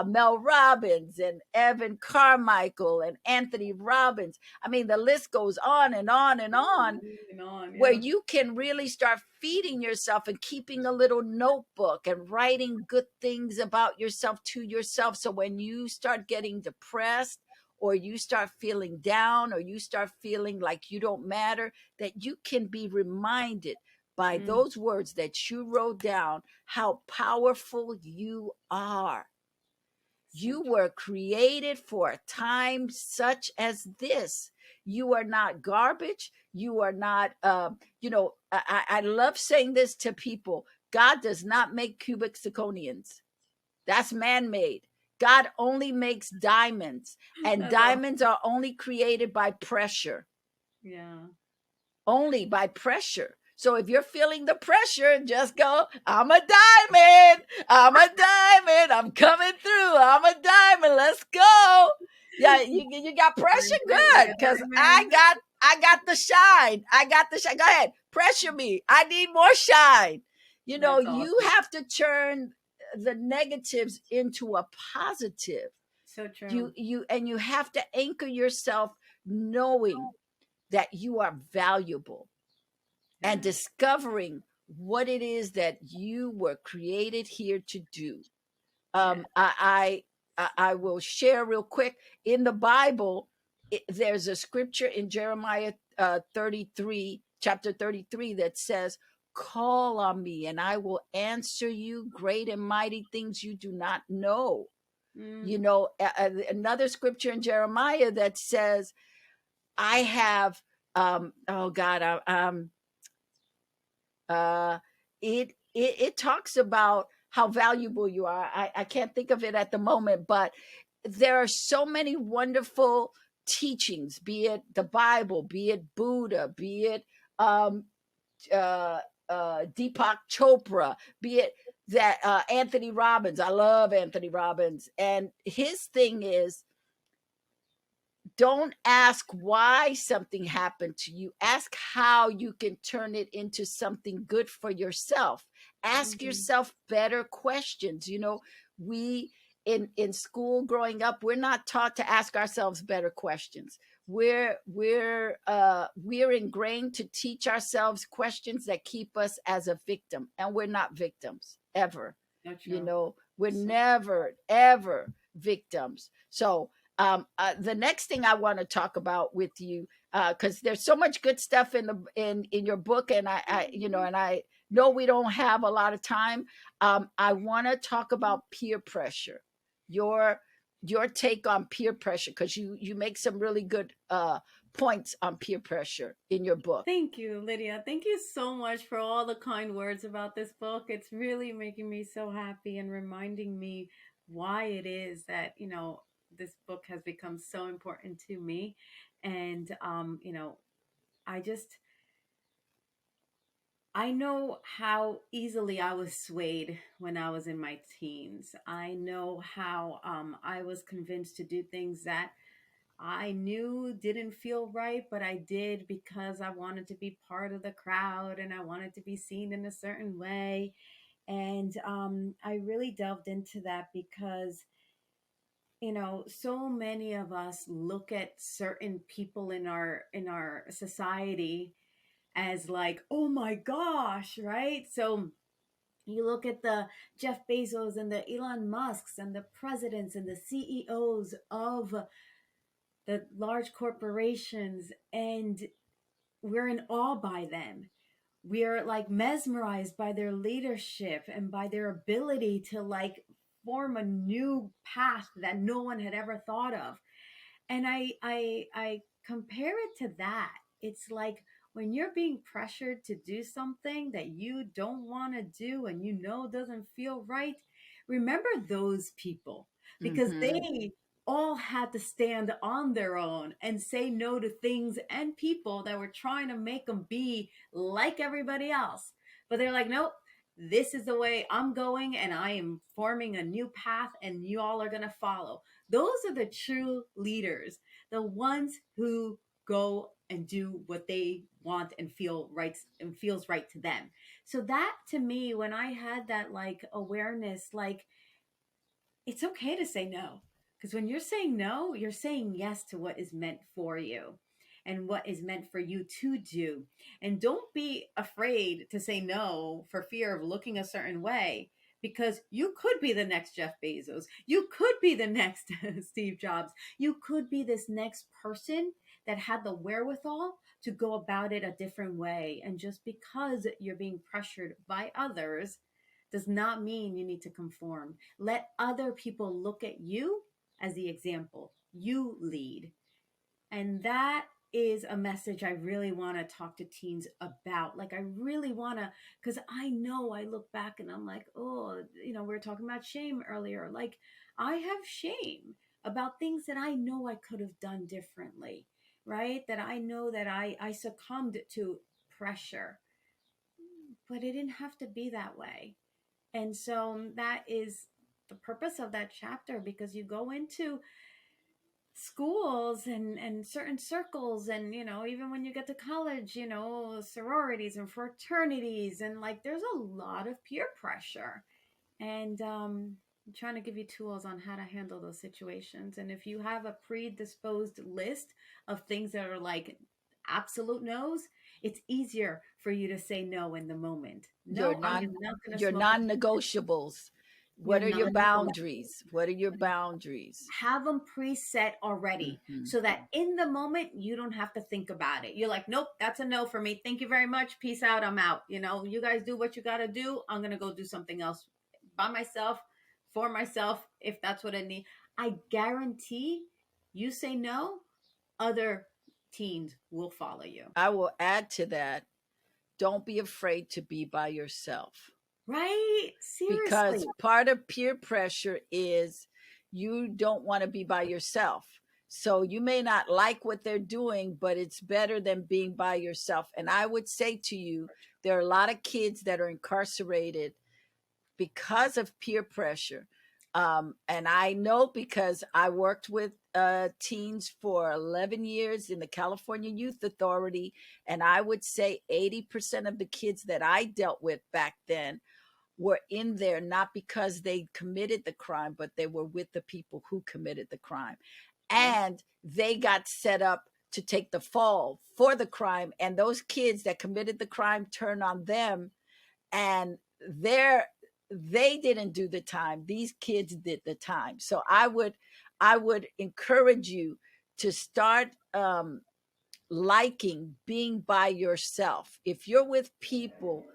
Mel Robbins and Evan Carmichael and Anthony Robbins. I mean, the list goes on and on and on, And on, where yeah. you can really start feeding yourself and keeping a little notebook and writing good things about yourself to yourself. So when you start getting depressed, or you start feeling down, or you start feeling like you don't matter, that you can be reminded by Mm, those words that you wrote down how powerful you are. so You true. were created for a time such as this. You are not garbage. You are not, I love saying this to people. God does not make cubic zirconians. That's man made. God only makes diamonds, and That's awesome. diamonds are only created by pressure, Yeah. only by pressure. So if you're feeling the pressure, just go, I'm a diamond. I'm a diamond. I'm coming through. I'm a diamond. Let's go. Yeah, you got pressure? Shine bright like Good. a Cause diamond. I got the shine. I got the shine. Go ahead. Pressure me. I need more shine. You know, That's you awesome. have to turn the negatives into a positive. So true. You have to anchor yourself knowing that you are valuable and Yeah. discovering what it is that you were created here to do. Yeah. I will share real quick in the Bible. There's a scripture in Jeremiah 33, chapter 33, that says, "Call on me, and I will answer you great and mighty things you do not know." You Mm. know, another scripture in Jeremiah that says, "I have." Oh God, uh, it talks about how valuable you are. I can't think of it at the moment, but there are so many wonderful teachings, be it the Bible, be it Buddha, be it um, uh, Deepak Chopra, be it that Anthony Robbins. I love Anthony Robbins, and his thing is, don't ask why something happened to you. Ask how you can turn it into something good for yourself. Ask Mm-hmm. yourself better questions. You know, we in school growing up, we're not taught to ask ourselves better questions. We're ingrained to teach ourselves questions that keep us as a victim, and we're not victims ever. So You true. know, we're So never ever victims. So the next thing I want to talk about with you, because there's so much good stuff in the in your book, and and I know we don't have a lot of time. I want to talk about peer pressure, your your take on peer pressure, because you make some really good points on peer pressure in your book. thank you, Lydia. Thank you so much for all the kind words about this book. It's really making me so happy and reminding me why it is that, this book has become so important to me. And, I just, I know how easily I was swayed when I was in my teens. I know how I was convinced to do things that I knew didn't feel right, but I did because I wanted to be part of the crowd and I wanted to be seen in a certain way. And I really delved into that because, so many of us look at certain people in our society as like, oh my gosh, right? So you look at the Jeff Bezos and the Elon Musks and the presidents and the CEOs of the large corporations, and we're in awe by them. We're like mesmerized by their leadership and by their ability to like form a new path that no one had ever thought of. And I compare it to that. It's like when you're being pressured to do something that you don't want to do and you know doesn't feel right, remember those people, because Mm-hmm. they all had to stand on their own and say no to things and people that were trying to make them be like everybody else. But they're like, nope, this is the way I'm going, and I am forming a new path, and you all are going to follow. Those are the true leaders, the ones who go and do what they want and feel right and feels right to them. So that, to me, when I had that like awareness, like it's okay to say no. Because when you're saying no, you're saying yes to what is meant for you and what is meant for you to do. And don't be afraid to say no for fear of looking a certain way, because you could be the next Jeff Bezos. You could be the next Steve Jobs. You could be this next person that had the wherewithal to go about it a different way. And just because you're being pressured by others does not mean you need to conform. Let other people look at you as the example. You lead. And that is a message I really want to talk to teens about. Like, I really want to, because I know I look back and I'm like, oh, we were talking about shame earlier. Like, I have shame about things that I know I could have done differently, right? That I know that I succumbed to pressure, but it didn't have to be that way. And so that is the purpose of that chapter, because you go into schools and certain circles, and even when you get to college, sororities and fraternities, and like there's a lot of peer pressure. And I'm trying to give you tools on how to handle those situations. And if you have a predisposed list of things that are like absolute no's, it's easier for you to say no in the moment. Your No, I non am not going to your smoke a non-negotiables. You're What are your non-negotiable. boundaries? What are your boundaries? Have them preset already Mm-hmm. so that in the moment you don't have to think about it. You're like, nope, that's a no for me. Thank you very much. Peace out. I'm out. You guys do what you got to do. I'm going to go do something else by myself, for myself, if that's what I need. I guarantee you say no, other teens will follow you. I will add to that, don't be afraid to be by yourself, Right? because Seriously. part of peer pressure is you don't want to be by yourself. So you may not like what they're doing, but it's better than being by yourself. And I would say to you, there are a lot of kids that are incarcerated because of peer pressure. And I know because I worked with teens for 11 years in the California Youth Authority. And I would say 80% of the kids that I dealt with back then were in there not because they committed the crime, but they were with the people who committed the crime. Yeah, And they got set up to take the fall for the crime. And those kids that committed the crime turn on them, and they're they didn't do the time, these kids did the time. So I would encourage you to start liking being by yourself. If you're with people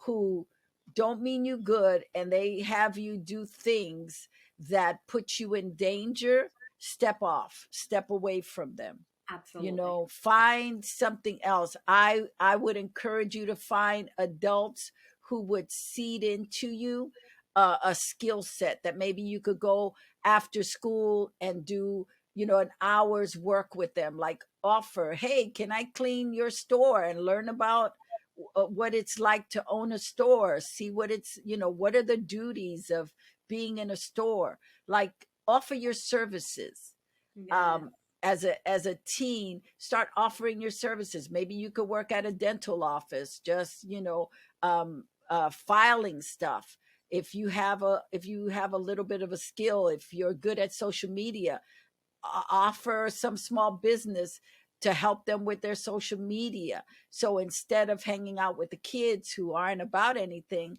who don't mean you good and they have you do things that put you in danger, step off, step away from them. absolutely. Find something else. I would encourage you to find adults who would seed into you a skill set that maybe you could go after school and do an hour's work with them, like offer, hey, can I clean your store and learn about what it's like to own a store, see what are the duties of being in a store, like offer your services. Yeah. um, as a teen, start offering your services. Maybe you could work at a dental office, just filing stuff. If you have a little bit of a skill, if you're good at social media, offer some small business to help them with their social media. So instead of hanging out with the kids who aren't about anything,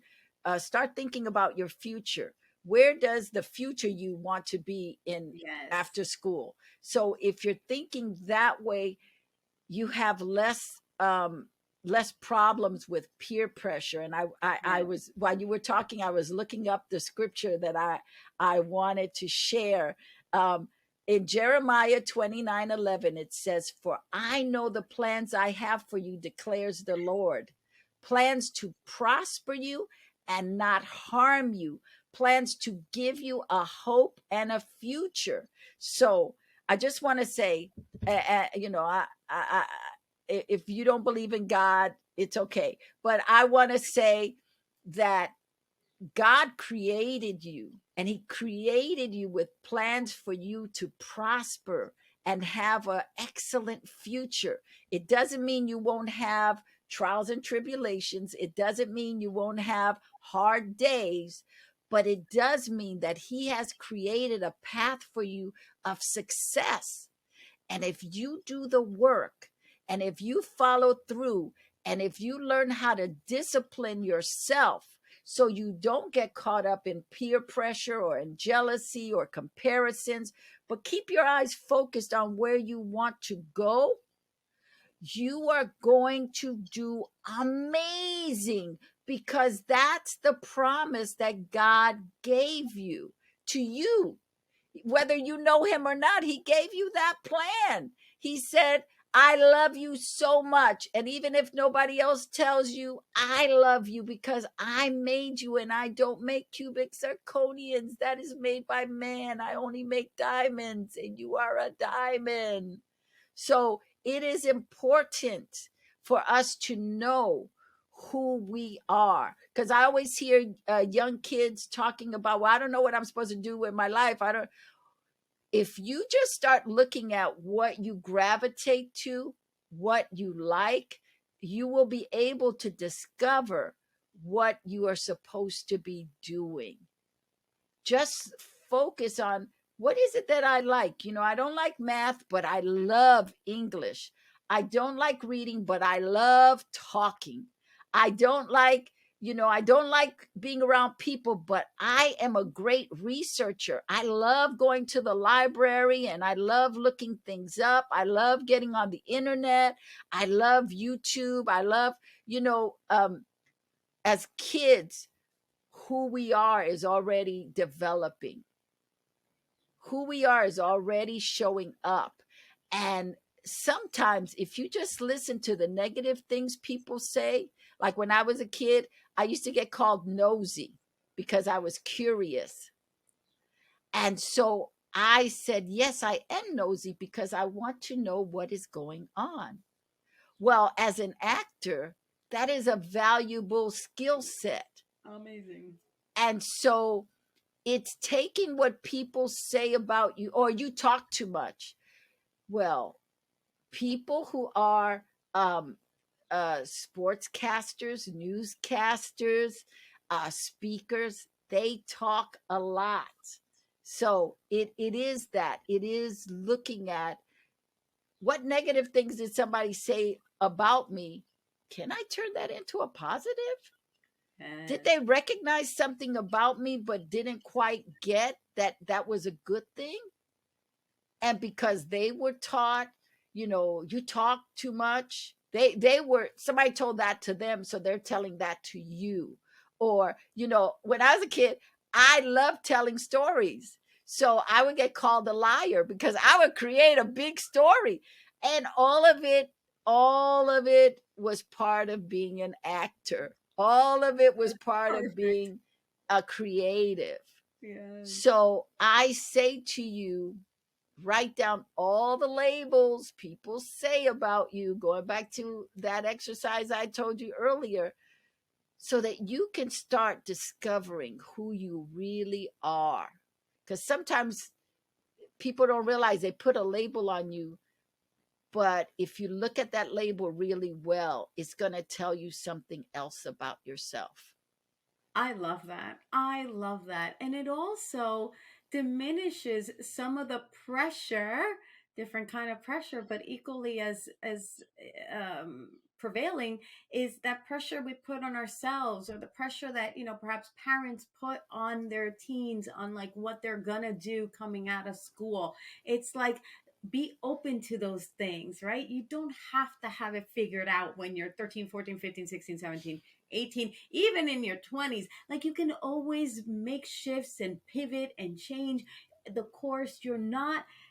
start thinking about your future. where does the future you want to be in Yes. after school? So if you're thinking that way, you have less problems with peer pressure. And I Yes. was, while you were talking, I was looking up the scripture that I wanted to share. In Jeremiah 29:11, it says, "For I know the plans I have for you, declares the Lord, plans to prosper you and not harm you, plans to give you a hope and a future." So I just want to say, if you don't believe in God, it's okay. But I want to say that God created you, and He created you with plans for you to prosper and have an excellent future. It doesn't mean you won't have trials and tribulations. It doesn't mean you won't have hard days, but it does mean that He has created a path for you of success. And if you do the work, and if you follow through, and if you learn how to discipline yourself so you don't get caught up in peer pressure or in jealousy or comparisons, but keep your eyes focused on where you want to go, you are going to do amazing, because that's the promise that God gave you to you. Whether you know him or not, he gave you that plan. He said, I love you so much. And even if nobody else tells you, I love you because I made you, and I don't make cubic zirconians. That is made by man. I only make diamonds, and you are a diamond. So it is important for us to know who we are, because I always hear young kids talking about, well, I don't know what I'm supposed to do with my life. I don't. If you just start looking at what you gravitate to, what you like, you will be able to discover what you are supposed to be doing. Just focus on, what is it that I like? I don't like math, but I love English. I don't like reading, but I love talking. I don't like, I don't like being around people, but I am a great researcher. I love going to the library, and I love looking things up. I love getting on the internet. I love YouTube. I love, as kids, who we are is already developing. Who we are is already showing up. And sometimes, if you just listen to the negative things people say, like when I was a kid, I used to get called nosy because I was curious. And so I said, yes, I am nosy because I want to know what is going on. Well, as an actor, that is a valuable skill set. Amazing. And so it's taking what people say about you, or you talk too much. Well, people who are sportscasters, newscasters, speakers, they talk a lot. So it is that. It is looking at, what negative things did somebody say about me? Can I turn that into a positive? Did Yes. they recognize something about me but didn't quite get that that was a good thing? And because they were taught, you talk too much, they were, somebody told that to them, so they're telling that to you. Or, when I was a kid, I loved telling stories, so I would get called a liar because I would create a big story. And all of it was part of being an actor. All of it was part of Perfect. being a creative. Yes. So I say to you, write down all the labels people say about you, going back to that exercise I told you earlier, so that you can start discovering who you really are. Because sometimes people don't realize they put a label on you, but if you look at that label really well, it's going to tell you something else about yourself. I love that. I love that. And it also diminishes some of the pressure, different kind of pressure, but equally as prevailing is that pressure we put on ourselves, or the pressure that, perhaps parents put on their teens on like what they're gonna do coming out of school. It's like, be open to those things, right? You don't have to have it figured out when you're 13, 14, 15, 16, 17, 18, even in your 20s. Like, you can always make shifts and pivot and change the course.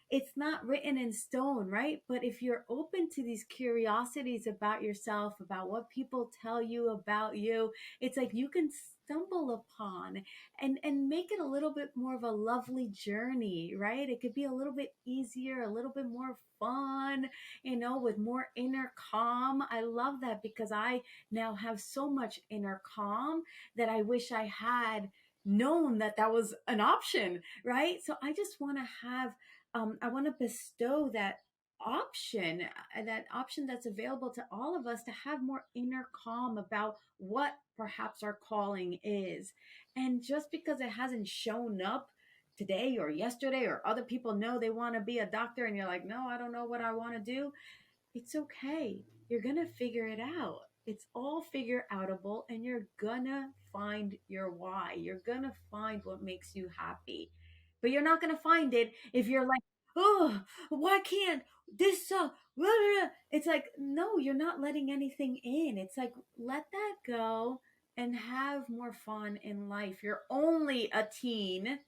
It's not written in stone, right? But if you're open to these curiosities about yourself, about what people tell you about you, it's like you can stumble upon and make it a little bit more of a lovely journey, right? It could be a little bit easier, a little bit more fun, with more inner calm. I love that because I now have so much inner calm that I wish I had known that that was an option, right? So I just want to have, I want to bestow that option that's available to all of us, to have more inner calm about what perhaps our calling is. And just because it hasn't shown up today or yesterday, or other people know they want to be a doctor and you're like, no, I don't know what I want to do, it's okay. You're going to figure it out. It's all figure outable, and you're going to find your why. You're going to find what makes you happy. But you're not going to find it if you're like, oh, why can't this suck? It's like, no, you're not letting anything in. It's like, let that go and have more fun in life. You're only a teen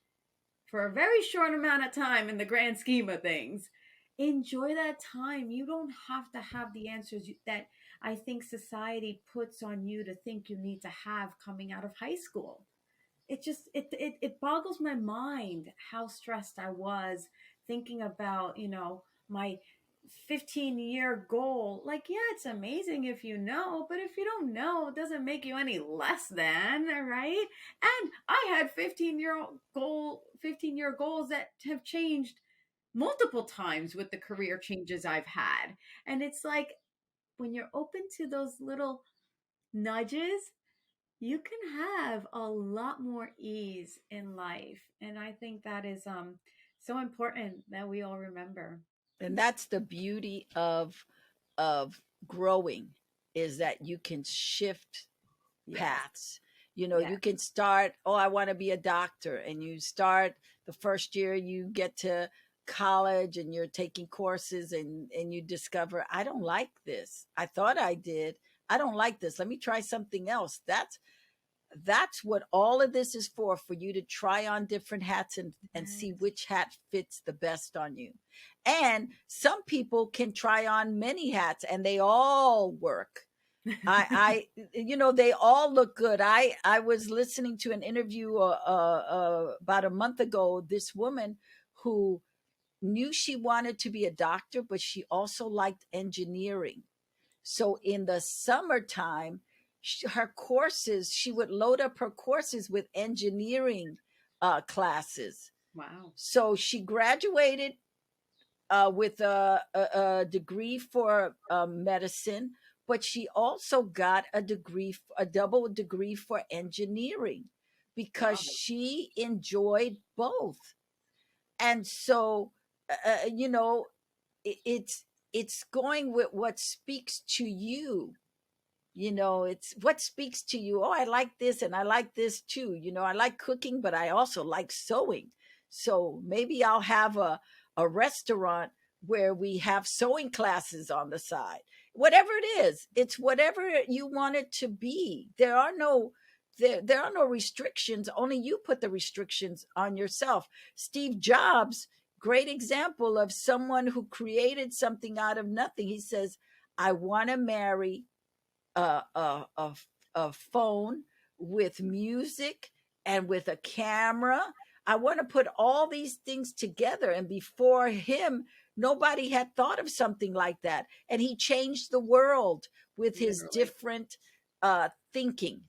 for a very short amount of time in the grand scheme of things. Enjoy that time. You don't have to have the answers that I think society puts on you to think you need to have coming out of high school. It boggles my mind how stressed I was thinking about, my 15-year goal. Like, yeah, it's amazing if you know, but if you don't know, it doesn't make you any less than, right? And I had 15-year goals that have changed multiple times with the career changes I've had. And it's like, when you're open to those little nudges, you can have a lot more ease in life. And I think that is so important that we all remember. And that's the beauty of growing, is that you can shift Yes. paths. You know, Yes. you can start, oh, I want to be a doctor, and you start the first year, you get to college and you're taking courses, and you discover, I don't like this. I thought I did. I don't like this. Let me try something else. That's what all of this is for you to try on different hats and see Yes. which hat fits the best on you. And some people can try on many hats and they all work. They all look good. I was listening to an interview about a month ago. This woman who knew she wanted to be a doctor, but she also liked engineering. So in the summertime, her courses, she would load up her courses with engineering classes. Wow. So she graduated with a degree for medicine, but she also got a degree, a double degree for engineering, because Wow. she enjoyed both. And so, uh, you know, it's going with what speaks to you. It's what speaks to you. Oh, I like this and I like this too. I like cooking, but I also like sewing. So maybe I'll have a restaurant where we have sewing classes on the side. Whatever it is, it's whatever you want it to be. There are no restrictions. Only you put the restrictions on yourself. Steve Jobs, great example of someone who created something out of nothing. He says, I want to marry a, a, a, a phone with music and with a camera. I want to put all these things together. And before him, nobody had thought of something like that. And he changed the world with his Literally. different thinking,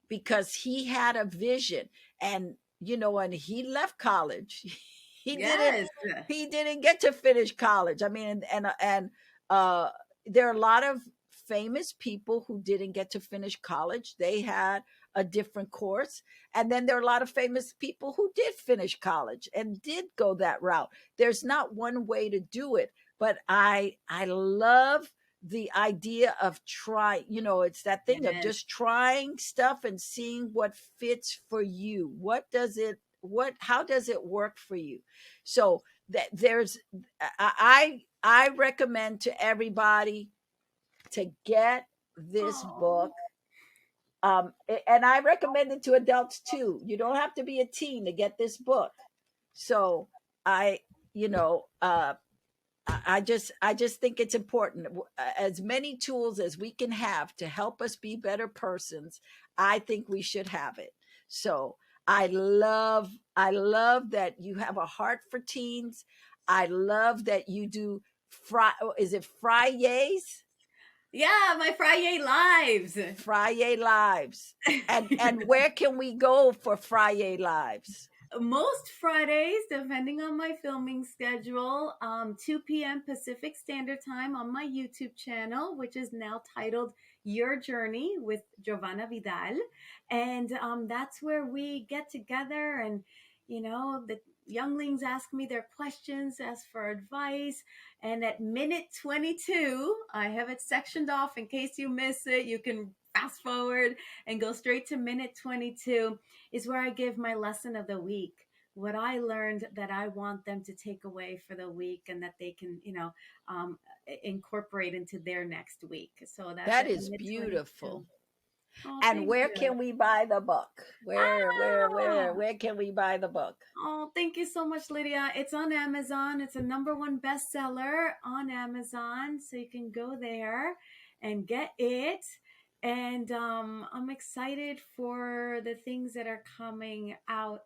because he had a vision. And he left college. he didn't Yes. he didn't get to finish college. I mean, and uh there are a lot of famous people who didn't get to finish college. They had a different course. And then there are a lot of famous people who did finish college and did go that route. There's not one way to do it, but I love the idea of try, it's that thing of Yes. just trying stuff and seeing what fits for you. What does it, how does it work for you? So that there's, I recommend to everybody to get this Oh. book. And I recommend it to adults too. You don't have to be a teen to get this book. So I, you know, I just think it's important. As many tools as we can have to help us be better persons, I think we should have it. So I love that you have a heart for teens. I love that you do is it Fridays? Yeah, my Friday lives. Friday lives. And where can we go for Friday lives? Most Fridays, depending on my filming schedule, 2 p.m. Pacific Standard Time on my YouTube channel, which is now titled Your Journey with Giovanna Vidal. And that's where we get together and, the younglings ask me their questions, ask for advice. And at minute 22, I have it sectioned off in case you miss it. You can fast forward and go straight to minute 22 is where I give my lesson of the week, what I learned that I want them to take away for the week and that they can, incorporate into their next week. So that's That at is minute 22. beautiful. Oh, And thank where you. can we buy the book? Where, where, where, Ah, where can we buy the book? oh, thank you so much, Lydia. It's on Amazon. It's a number one bestseller on Amazon. So you can go there and get it. And I'm excited for the things that are coming out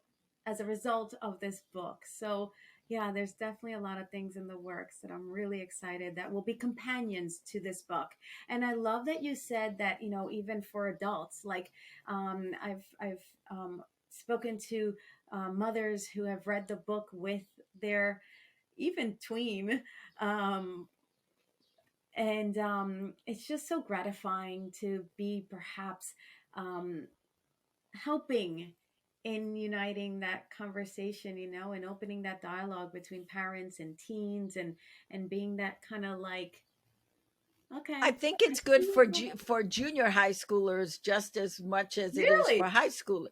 as a result of this book. So, yeah, there's definitely a lot of things in the works that I'm really excited that will be companions to this book. And I love that you said that, even for adults, like I've spoken to mothers who have read the book with their even tween. Um, and it's just so gratifying to be perhaps um, helping in uniting that conversation, and opening that dialogue between parents and teens and being that kind of like, I okay, think I it's good see for what for junior high schoolers just as much as it is really, for high school.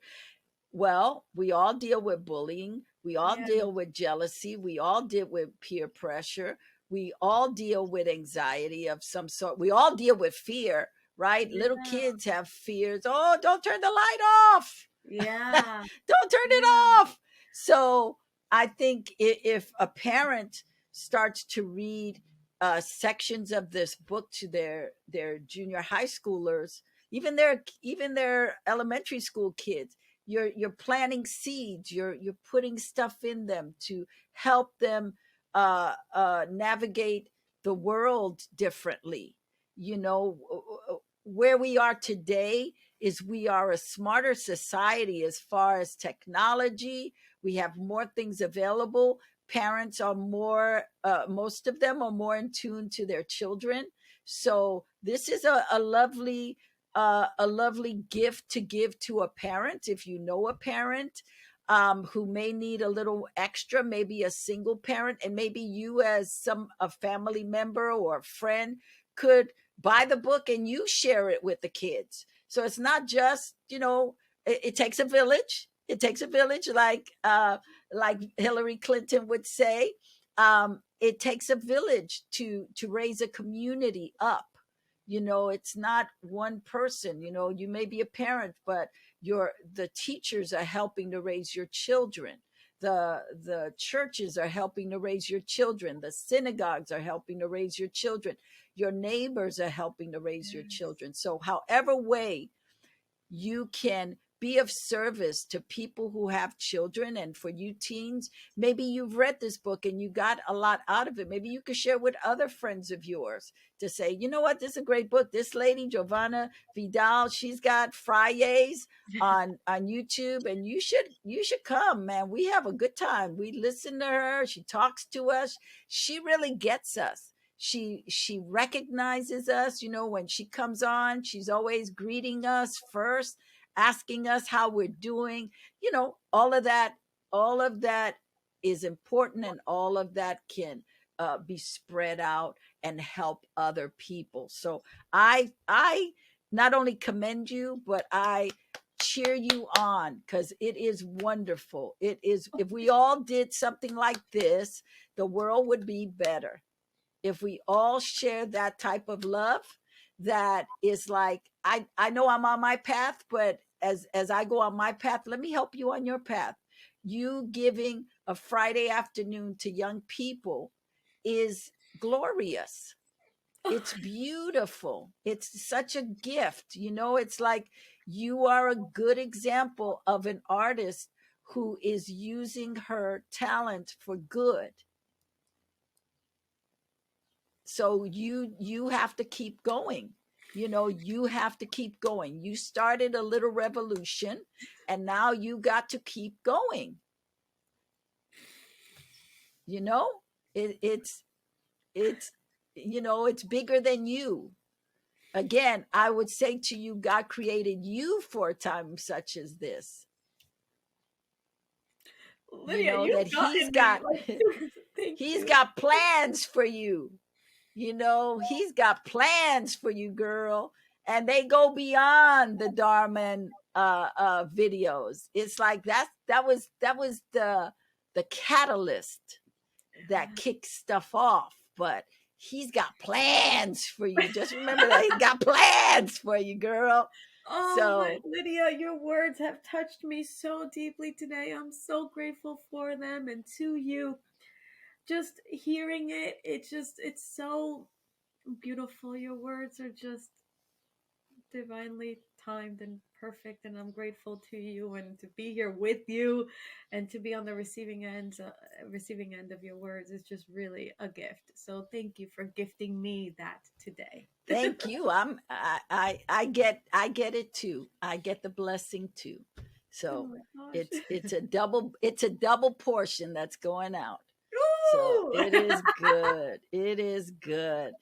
Well, we all deal with bullying. We all yeah, deal with jealousy. We all deal with peer pressure. We all deal with anxiety of some sort. We all deal with fear, right? Little yeah, kids have fears. Oh, don't turn the light off. yeah, Don't turn it yeah, off. So I think if a parent starts to read sections of this book to their junior high schoolers, even their elementary school kids, you're planting seeds. You're putting stuff in them to help them navigate the world differently. You know, where we are today is we are a smarter society as far as technology. We have more things available. Parents are more, most of them are more in tune to their children. So this is a lovely gift to give to a parent. If you know a parent who may need a little extra, maybe a single parent, and maybe you as a family member or a friend could buy the book and you share it with the kids. So it's not just, it takes a village. It takes a village, like Hillary Clinton would say. It takes a village to raise a community up. It's not one person. You may be a parent, but the teachers are helping to raise your children. The churches are helping to raise your children. The synagogues are helping to raise your children. Your neighbors are helping to raise your yes, children. So however way you can be of service to people who have children, and for you teens, maybe you've read this book and you got a lot out of it. Maybe you could share with other friends of yours to say, you know what, this is a great book. This lady Jovanna Vidal, she's got Fridays on YouTube, and you should come, man. We have a good time. We listen to her. She talks to us. She really gets us. She recognizes us. When she comes on, she's always greeting us first, asking us how we're doing. All of that is important, and all of that can be spread out and help other people. So I not only commend you, but I cheer you on, because it is wonderful. It is, if we all did something like this, the world would be better. If we all share that type of love, that is like, I know I'm on my path, but as I go on my path, let me help you on your path. You giving a Friday afternoon to young people is glorious. It's beautiful. It's such a gift. It's like you are a good example of an artist who is using her talent for good. So you have to keep going. You have to keep going. You started a little revolution, and now you got to keep going. you know it's it's bigger than you. Again, I would say to you, God created you for a time such as this. Lydia, That you've he's gotten me. got Like, thank he's you. got plans for you. He's got plans for you, girl. And they go beyond the Darman videos. It's like that was the catalyst that kicks stuff off. But he's got plans for you. Just remember that he's got plans for you, girl. Oh my, So Lydia, your words have touched me so deeply today. I'm so grateful for them and to you. Just hearing it, it's so beautiful. Your words are just divinely timed and perfect, and I'm grateful to you and to be here with you and to be on the receiving end of your words is just really a gift. So thank you for gifting me that today. thank you. I get it too. I get the blessing too. Oh So my gosh. it's a double portion that's going out. So Ooh! it is good. It is good.